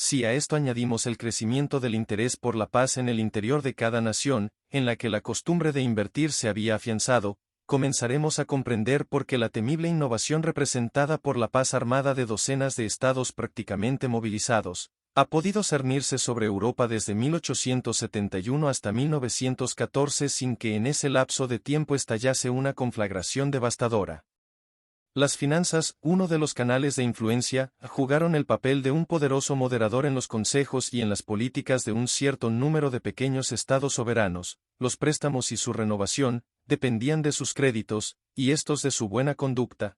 Si a esto añadimos el crecimiento del interés por la paz en el interior de cada nación, en la que la costumbre de invertir se había afianzado, comenzaremos a comprender por qué la temible innovación representada por la paz armada de docenas de estados prácticamente movilizados, Ha podido cernirse sobre Europa desde 1871 hasta 1914 sin que en ese lapso de tiempo estallase una conflagración devastadora. Las finanzas, uno de los canales de influencia, jugaron el papel de un poderoso moderador en los consejos y en las políticas de un cierto número de pequeños estados soberanos. Los préstamos y su renovación dependían de sus créditos, y estos de su buena conducta.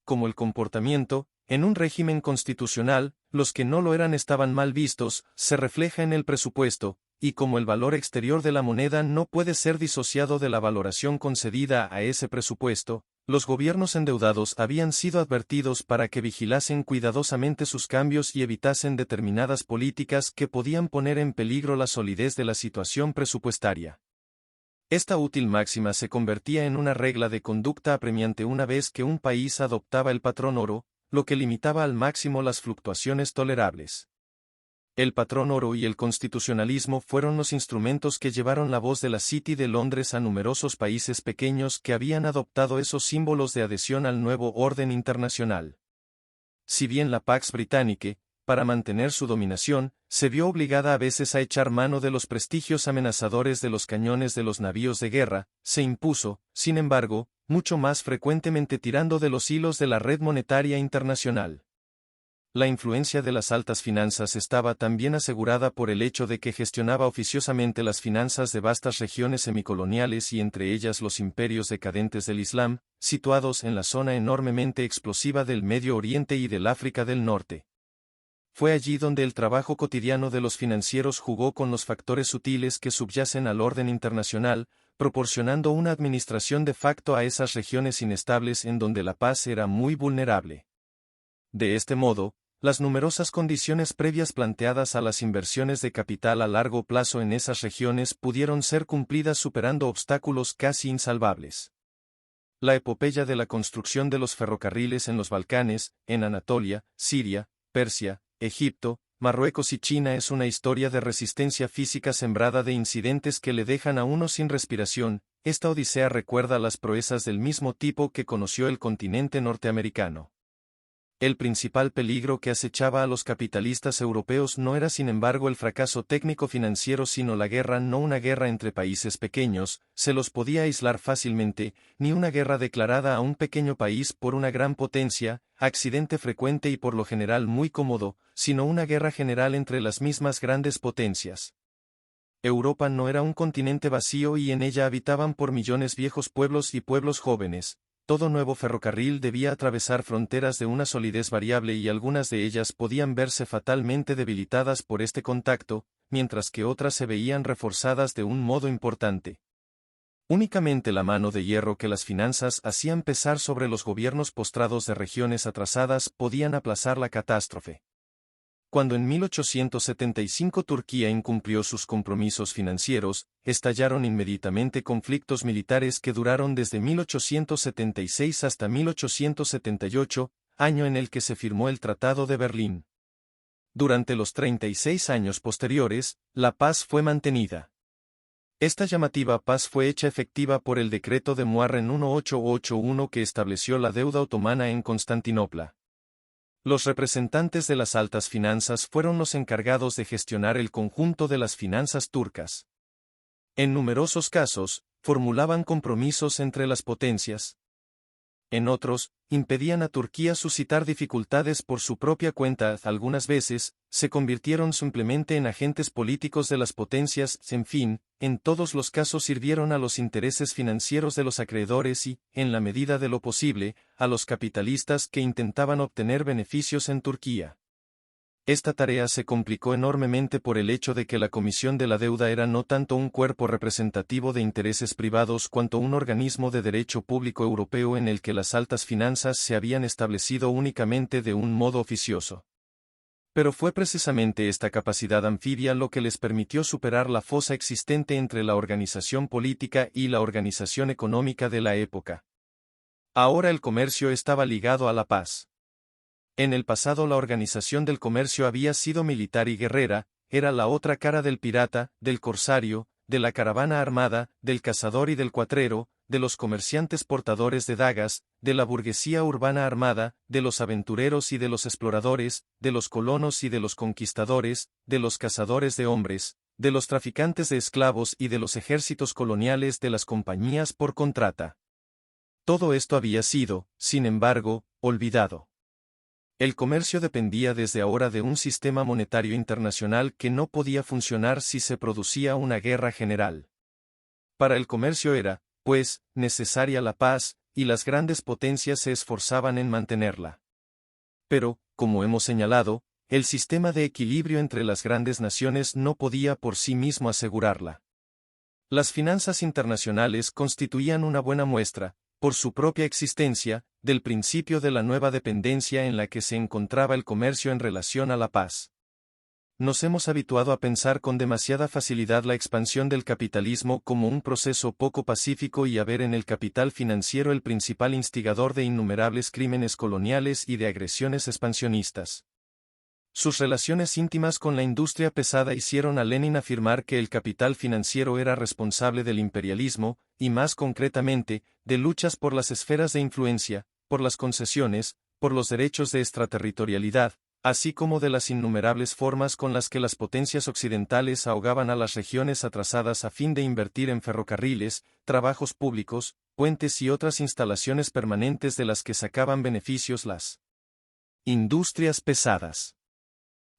Como el comportamiento, en un régimen constitucional, los que no lo eran estaban mal vistos, se refleja en el presupuesto, y como el valor exterior de la moneda no puede ser disociado de la valoración concedida a ese presupuesto, los gobiernos endeudados habían sido advertidos para que vigilasen cuidadosamente sus cambios y evitasen determinadas políticas que podían poner en peligro la solidez de la situación presupuestaria. Esta útil máxima se convertía en una regla de conducta apremiante una vez que un país adoptaba el patrón oro, lo que limitaba al máximo las fluctuaciones tolerables. El patrón oro y el constitucionalismo fueron los instrumentos que llevaron la voz de la City de Londres a numerosos países pequeños que habían adoptado esos símbolos de adhesión al nuevo orden internacional. Si bien la Pax Britannique, para mantener su dominación, se vio obligada a veces a echar mano de los prestigios amenazadores de los cañones de los navíos de guerra, se impuso, sin embargo, mucho más frecuentemente tirando de los hilos de la red monetaria internacional. La influencia de las altas finanzas estaba también asegurada por el hecho de que gestionaba oficiosamente las finanzas de vastas regiones semicoloniales y entre ellas los imperios decadentes del Islam, situados en la zona enormemente explosiva del Medio Oriente y del África del Norte. Fue allí donde el trabajo cotidiano de los financieros jugó con los factores sutiles que subyacen al orden internacional, proporcionando una administración de facto a esas regiones inestables en donde la paz era muy vulnerable. De este modo, las numerosas condiciones previas planteadas a las inversiones de capital a largo plazo en esas regiones pudieron ser cumplidas superando obstáculos casi insalvables. La epopeya de la construcción de los ferrocarriles en los Balcanes, en Anatolia, Siria, Persia, Egipto, Marruecos y China es una historia de resistencia física sembrada de incidentes que le dejan a uno sin respiración. Esta odisea recuerda las proezas del mismo tipo que conoció el continente norteamericano. El principal peligro que acechaba a los capitalistas europeos no era sin embargo el fracaso técnico-financiero sino la guerra, no una guerra entre países pequeños, se los podía aislar fácilmente, ni una guerra declarada a un pequeño país por una gran potencia, accidente frecuente y por lo general muy cómodo, sino una guerra general entre las mismas grandes potencias. Europa no era un continente vacío y en ella habitaban por millones viejos pueblos y pueblos jóvenes. Todo nuevo ferrocarril debía atravesar fronteras de una solidez variable y algunas de ellas podían verse fatalmente debilitadas por este contacto, mientras que otras se veían reforzadas de un modo importante. Únicamente la mano de hierro que las finanzas hacían pesar sobre los gobiernos postrados de regiones atrasadas podían aplazar la catástrofe. Cuando en 1875 Turquía incumplió sus compromisos financieros, estallaron inmediatamente conflictos militares que duraron desde 1876 hasta 1878, año en el que se firmó el Tratado de Berlín. Durante los 36 años posteriores, la paz fue mantenida. Esta llamativa paz fue hecha efectiva por el decreto de Muharrem 1881 que estableció la deuda otomana en Constantinopla. Los representantes de las altas finanzas fueron los encargados de gestionar el conjunto de las finanzas turcas. En numerosos casos, formulaban compromisos entre las potencias. En otros, impedían a Turquía suscitar dificultades por su propia cuenta. Algunas veces, se convirtieron simplemente en agentes políticos de las potencias. En fin, en todos los casos sirvieron a los intereses financieros de los acreedores y, en la medida de lo posible, a los capitalistas que intentaban obtener beneficios en Turquía. Esta tarea se complicó enormemente por el hecho de que la Comisión de la Deuda era no tanto un cuerpo representativo de intereses privados cuanto un organismo de derecho público europeo en el que las altas finanzas se habían establecido únicamente de un modo oficioso. Pero fue precisamente esta capacidad anfibia lo que les permitió superar la fosa existente entre la organización política y la organización económica de la época. Ahora el comercio estaba ligado a la paz. En el pasado la organización del comercio había sido militar y guerrera, era la otra cara del pirata, del corsario, de la caravana armada, del cazador y del cuatrero, de los comerciantes portadores de dagas, de la burguesía urbana armada, de los aventureros y de los exploradores, de los colonos y de los conquistadores, de los cazadores de hombres, de los traficantes de esclavos y de los ejércitos coloniales de las compañías por contrata. Todo esto había sido, sin embargo, olvidado. El comercio dependía desde ahora de un sistema monetario internacional que no podía funcionar si se producía una guerra general. Para el comercio era, pues, necesaria la paz, y las grandes potencias se esforzaban en mantenerla. Pero, como hemos señalado, el sistema de equilibrio entre las grandes naciones no podía por sí mismo asegurarla. Las finanzas internacionales constituían una buena muestra, por su propia existencia, del principio de la nueva dependencia en la que se encontraba el comercio en relación a la paz. Nos hemos habituado a pensar con demasiada facilidad la expansión del capitalismo como un proceso poco pacífico y a ver en el capital financiero el principal instigador de innumerables crímenes coloniales y de agresiones expansionistas. Sus relaciones íntimas con la industria pesada hicieron a Lenin afirmar que el capital financiero era responsable del imperialismo, y más concretamente, de luchas por las esferas de influencia, por las concesiones, por los derechos de extraterritorialidad, así como de las innumerables formas con las que las potencias occidentales ahogaban a las regiones atrasadas a fin de invertir en ferrocarriles, trabajos públicos, puentes y otras instalaciones permanentes de las que sacaban beneficios las industrias pesadas.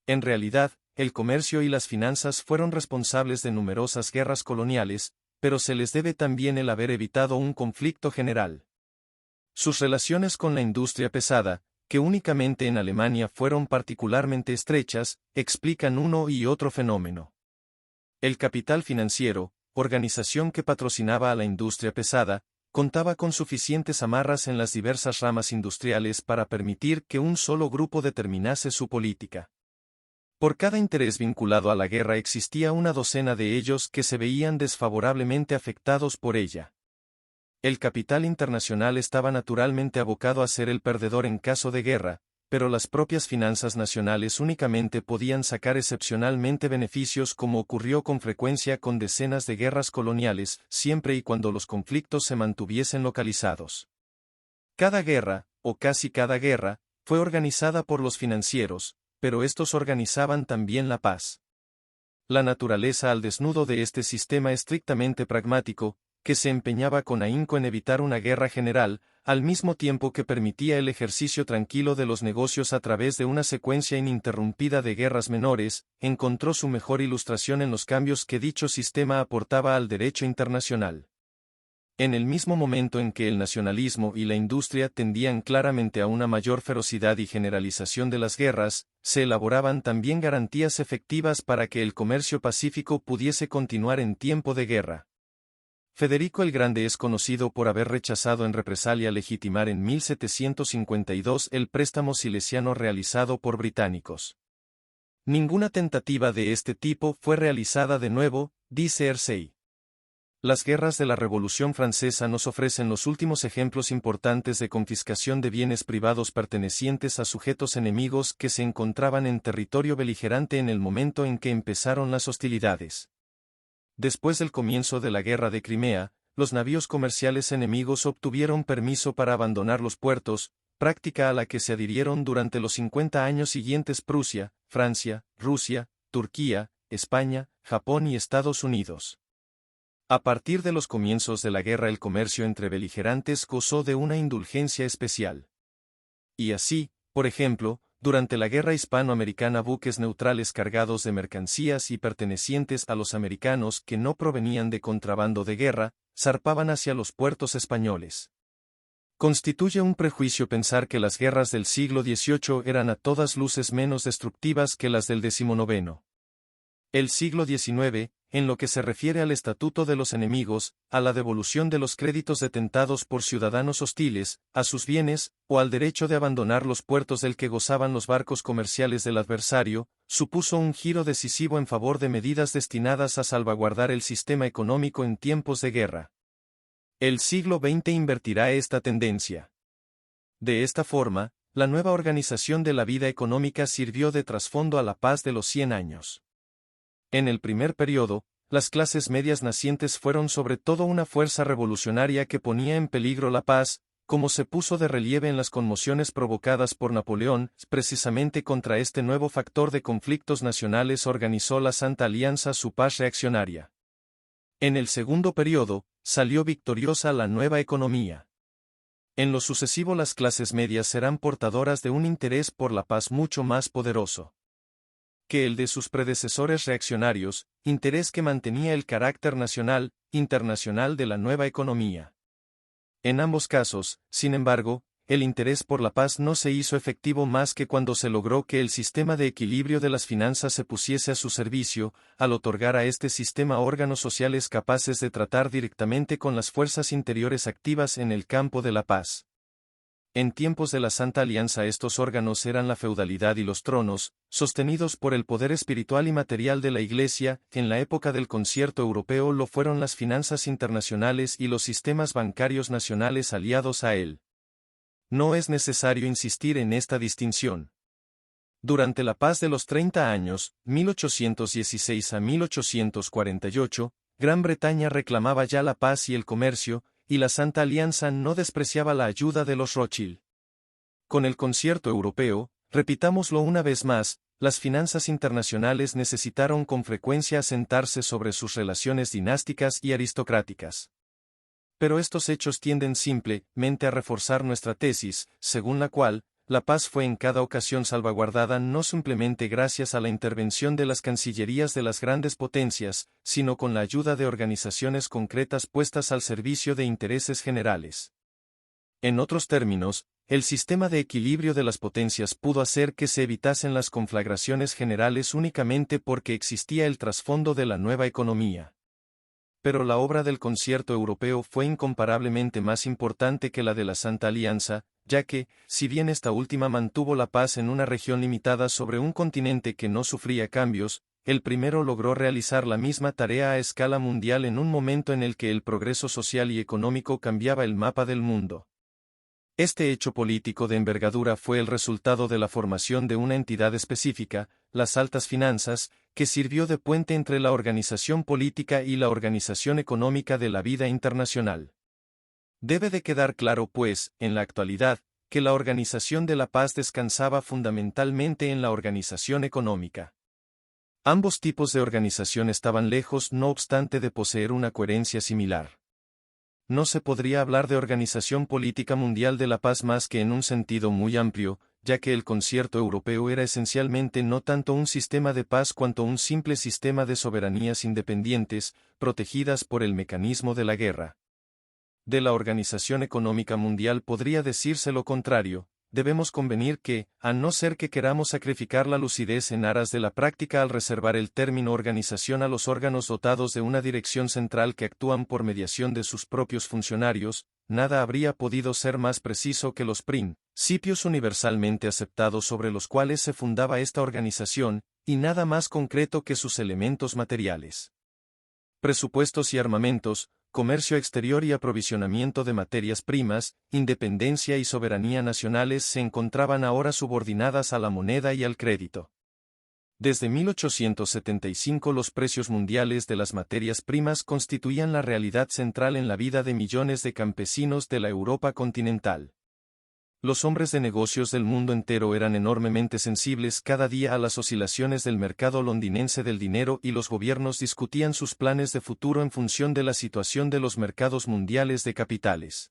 En realidad, el comercio y las finanzas fueron responsables de numerosas guerras coloniales, pero se les debe también el haber evitado un conflicto general. Sus relaciones con la industria pesada, que únicamente en Alemania fueron particularmente estrechas, explican uno y otro fenómeno. El capital financiero, organización que patrocinaba a la industria pesada, contaba con suficientes amarras en las diversas ramas industriales para permitir que un solo grupo determinase su política. Por cada interés vinculado a la guerra existía una docena de ellos que se veían desfavorablemente afectados por ella. El capital internacional estaba naturalmente abocado a ser el perdedor en caso de guerra, pero las propias finanzas nacionales únicamente podían sacar excepcionalmente beneficios como ocurrió con frecuencia con decenas de guerras coloniales, siempre y cuando los conflictos se mantuviesen localizados. Cada guerra, o casi cada guerra, fue organizada por los financieros, pero estos organizaban también la paz. La naturaleza al desnudo de este sistema estrictamente pragmático, que se empeñaba con ahínco en evitar una guerra general, al mismo tiempo que permitía el ejercicio tranquilo de los negocios a través de una secuencia ininterrumpida de guerras menores, encontró su mejor ilustración en los cambios que dicho sistema aportaba al derecho internacional. En el mismo momento en que el nacionalismo y la industria tendían claramente a una mayor ferocidad y generalización de las guerras, se elaboraban también garantías efectivas para que el comercio pacífico pudiese continuar en tiempo de guerra. Federico el Grande es conocido por haber rechazado en represalia legitimar en 1752 el préstamo silesiano realizado por británicos. Ninguna tentativa de este tipo fue realizada de nuevo, dice Hersey. Las guerras de la Revolución Francesa nos ofrecen los últimos ejemplos importantes de confiscación de bienes privados pertenecientes a sujetos enemigos que se encontraban en territorio beligerante en el momento en que empezaron las hostilidades. Después del comienzo de la Guerra de Crimea, los navíos comerciales enemigos obtuvieron permiso para abandonar los puertos, práctica a la que se adhirieron durante los 50 años siguientes Prusia, Francia, Rusia, Turquía, España, Japón y Estados Unidos. A partir de los comienzos de la guerra el comercio entre beligerantes gozó de una indulgencia especial. Y así, por ejemplo, durante la guerra hispanoamericana buques neutrales cargados de mercancías y pertenecientes a los americanos que no provenían de contrabando de guerra, zarpaban hacia los puertos españoles. Constituye un prejuicio pensar que las guerras del siglo XVIII eran a todas luces menos destructivas que las del XIX. El siglo XIX, en lo que se refiere al estatuto de los enemigos, a la devolución de los créditos detentados por ciudadanos hostiles, a sus bienes, o al derecho de abandonar los puertos del que gozaban los barcos comerciales del adversario, supuso un giro decisivo en favor de medidas destinadas a salvaguardar el sistema económico en tiempos de guerra. El siglo XX invertirá esta tendencia. De esta forma, la nueva organización de la vida económica sirvió de trasfondo a la paz de los 100 años. En el primer periodo, las clases medias nacientes fueron sobre todo una fuerza revolucionaria que ponía en peligro la paz, como se puso de relieve en las conmociones provocadas por Napoleón. Precisamente contra este nuevo factor de conflictos nacionales organizó la Santa Alianza su paz reaccionaria. En el segundo periodo, salió victoriosa la nueva economía. En lo sucesivo las clases medias serán portadoras de un interés por la paz mucho más poderoso que el de sus predecesores reaccionarios, interés que mantenía el carácter nacional, internacional de la nueva economía. En ambos casos, sin embargo, el interés por la paz no se hizo efectivo más que cuando se logró que el sistema de equilibrio de las finanzas se pusiese a su servicio, al otorgar a este sistema órganos sociales capaces de tratar directamente con las fuerzas interiores activas en el campo de la paz. En tiempos de la Santa Alianza estos órganos eran la feudalidad y los tronos, sostenidos por el poder espiritual y material de la Iglesia. En la época del Concierto Europeo lo fueron las finanzas internacionales y los sistemas bancarios nacionales aliados a él. No es necesario insistir en esta distinción. Durante la Paz de los 30 años, 1816 a 1848, Gran Bretaña reclamaba ya la paz y el comercio, y la Santa Alianza no despreciaba la ayuda de los Rothschild. Con el Concierto Europeo, repitámoslo una vez más, las finanzas internacionales necesitaron con frecuencia asentarse sobre sus relaciones dinásticas y aristocráticas. Pero estos hechos tienden simplemente a reforzar nuestra tesis, según la cual, la paz fue en cada ocasión salvaguardada no simplemente gracias a la intervención de las cancillerías de las grandes potencias, sino con la ayuda de organizaciones concretas puestas al servicio de intereses generales. En otros términos, el sistema de equilibrio de las potencias pudo hacer que se evitasen las conflagraciones generales únicamente porque existía el trasfondo de la nueva economía. Pero la obra del Concierto Europeo fue incomparablemente más importante que la de la Santa Alianza, ya que, si bien esta última mantuvo la paz en una región limitada sobre un continente que no sufría cambios, el primero logró realizar la misma tarea a escala mundial en un momento en el que el progreso social y económico cambiaba el mapa del mundo. Este hecho político de envergadura fue el resultado de la formación de una entidad específica, las altas finanzas, que sirvió de puente entre la organización política y la organización económica de la vida internacional. Debe de quedar claro, pues, en la actualidad, que la organización de la paz descansaba fundamentalmente en la organización económica. Ambos tipos de organización estaban lejos, no obstante, de poseer una coherencia similar. No se podría hablar de organización política mundial de la paz más que en un sentido muy amplio, ya que el Concierto Europeo era esencialmente no tanto un sistema de paz cuanto un simple sistema de soberanías independientes, protegidas por el mecanismo de la guerra. De la Organización Económica Mundial podría decirse lo contrario. Debemos convenir que, a no ser que queramos sacrificar la lucidez en aras de la práctica al reservar el término organización a los órganos dotados de una dirección central que actúan por mediación de sus propios funcionarios, nada habría podido ser más preciso que los principios universalmente aceptados sobre los cuales se fundaba esta organización, y nada más concreto que sus elementos materiales. Presupuestos y armamentos, comercio exterior y aprovisionamiento de materias primas, independencia y soberanía nacionales se encontraban ahora subordinadas a la moneda y al crédito. Desde 1875 los precios mundiales de las materias primas constituían la realidad central en la vida de millones de campesinos de la Europa continental. Los hombres de negocios del mundo entero eran enormemente sensibles cada día a las oscilaciones del mercado londinense del dinero y los gobiernos discutían sus planes de futuro en función de la situación de los mercados mundiales de capitales.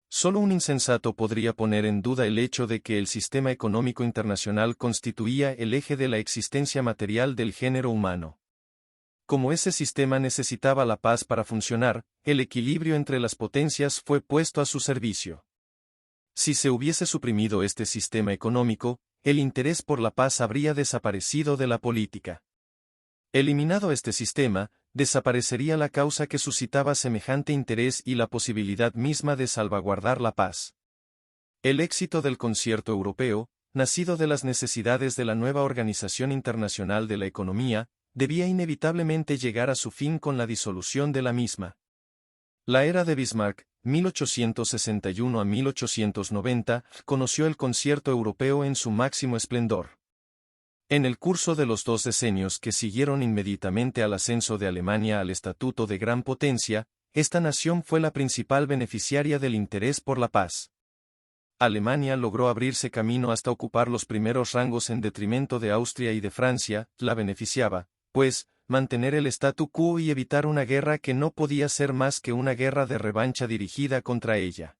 Solo un insensato podría poner en duda el hecho de que el sistema económico internacional constituía el eje de la existencia material del género humano. Como ese sistema necesitaba la paz para funcionar, el equilibrio entre las potencias fue puesto a su servicio. Si se hubiese suprimido este sistema económico, el interés por la paz habría desaparecido de la política. Eliminado este sistema, desaparecería la causa que suscitaba semejante interés y la posibilidad misma de salvaguardar la paz. El éxito del Concierto Europeo, nacido de las necesidades de la nueva Organización Internacional de la Economía, debía inevitablemente llegar a su fin con la disolución de la misma. La era de Bismarck, 1861 a 1890, conoció el Concierto Europeo en su máximo esplendor. En el curso de los 2 decenios que siguieron inmediatamente al ascenso de Alemania al estatuto de gran potencia, esta nación fue la principal beneficiaria del interés por la paz. Alemania logró abrirse camino hasta ocupar los primeros rangos en detrimento de Austria y de Francia, la beneficiaba, pues, mantener el statu quo y evitar una guerra que no podía ser más que una guerra de revancha dirigida contra ella.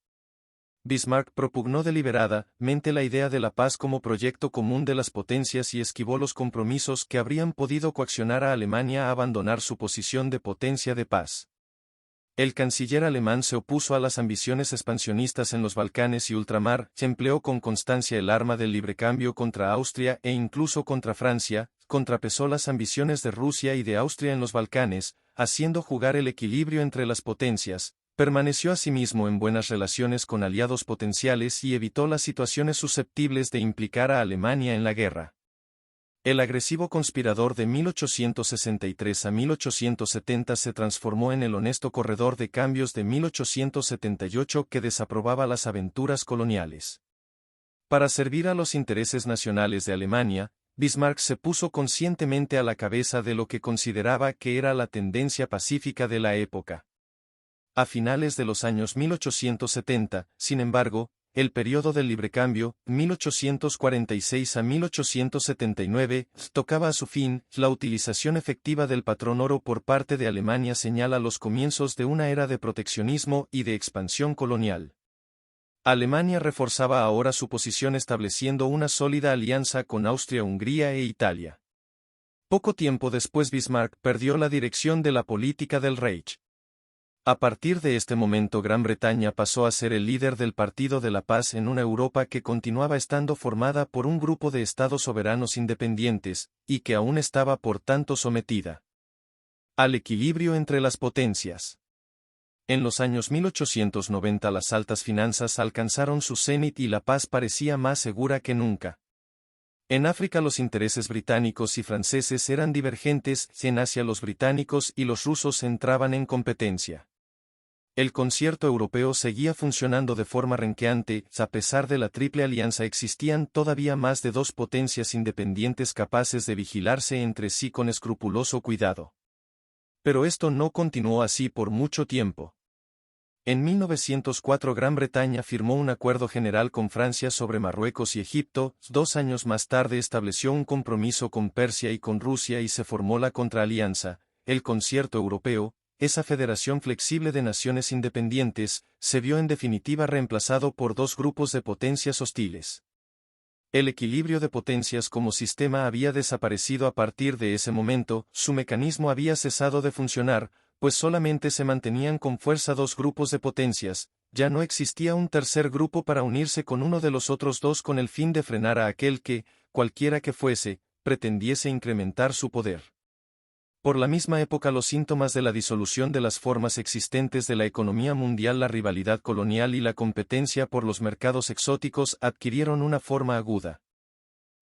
Bismarck propugnó deliberadamente la idea de la paz como proyecto común de las potencias y esquivó los compromisos que habrían podido coaccionar a Alemania a abandonar su posición de potencia de paz. El canciller alemán se opuso a las ambiciones expansionistas en los Balcanes y ultramar, se empleó con constancia el arma del librecambio contra Austria e incluso contra Francia, contrapesó las ambiciones de Rusia y de Austria en los Balcanes, haciendo jugar el equilibrio entre las potencias, permaneció asimismo en buenas relaciones con aliados potenciales y evitó las situaciones susceptibles de implicar a Alemania en la guerra. El agresivo conspirador de 1863 a 1870 se transformó en el honesto corredor de cambios de 1878 que desaprobaba las aventuras coloniales. Para servir a los intereses nacionales de Alemania, Bismarck se puso conscientemente a la cabeza de lo que consideraba que era la tendencia pacífica de la época. A finales de los años 1870, sin embargo, el periodo del librecambio, 1846 a 1879, tocaba a su fin. La utilización efectiva del patrón oro por parte de Alemania señala los comienzos de una era de proteccionismo y de expansión colonial. Alemania reforzaba ahora su posición estableciendo una sólida alianza con Austria-Hungría e Italia. Poco tiempo después Bismarck perdió la dirección de la política del Reich. A partir de este momento Gran Bretaña pasó a ser el líder del Partido de la Paz en una Europa que continuaba estando formada por un grupo de estados soberanos independientes, y que aún estaba por tanto sometida al equilibrio entre las potencias. En los años 1890 las altas finanzas alcanzaron su cenit y la paz parecía más segura que nunca. En África los intereses británicos y franceses eran divergentes, en Asia los británicos y los rusos entraban en competencia. El concierto europeo seguía funcionando de forma renqueante, a pesar de la Triple Alianza existían todavía más de 2 potencias independientes capaces de vigilarse entre sí con escrupuloso cuidado. Pero esto no continuó así por mucho tiempo. En 1904 Gran Bretaña firmó un acuerdo general con Francia sobre Marruecos y Egipto, 2 años más tarde estableció un compromiso con Persia y con Rusia y se formó la Contraalianza, el Concierto Europeo. Esa federación flexible de naciones independientes, se vio en definitiva reemplazado por 2 grupos de potencias hostiles. El equilibrio de potencias como sistema había desaparecido a partir de ese momento, su mecanismo había cesado de funcionar, pues solamente se mantenían con fuerza 2 grupos de potencias, ya no existía un tercer grupo para unirse con uno de los otros 2 con el fin de frenar a aquel que, cualquiera que fuese, pretendiese incrementar su poder. Por la misma época los síntomas de la disolución de las formas existentes de la economía mundial, la rivalidad colonial y la competencia por los mercados exóticos adquirieron una forma aguda.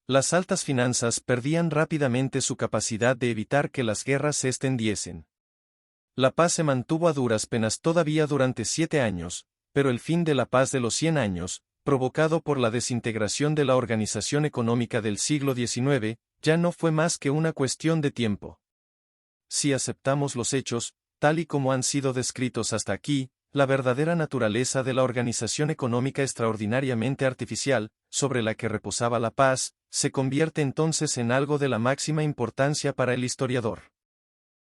Las altas finanzas perdían rápidamente su capacidad de evitar que las guerras se extendiesen. La paz se mantuvo a duras penas todavía durante 7 años, pero el fin de la paz de los 100 años, provocado por la desintegración de la organización económica del siglo XIX, ya no fue más que una cuestión de tiempo. Si aceptamos los hechos, tal y como han sido descritos hasta aquí, la verdadera naturaleza de la organización económica extraordinariamente artificial, sobre la que reposaba la paz, se convierte entonces en algo de la máxima importancia para el historiador.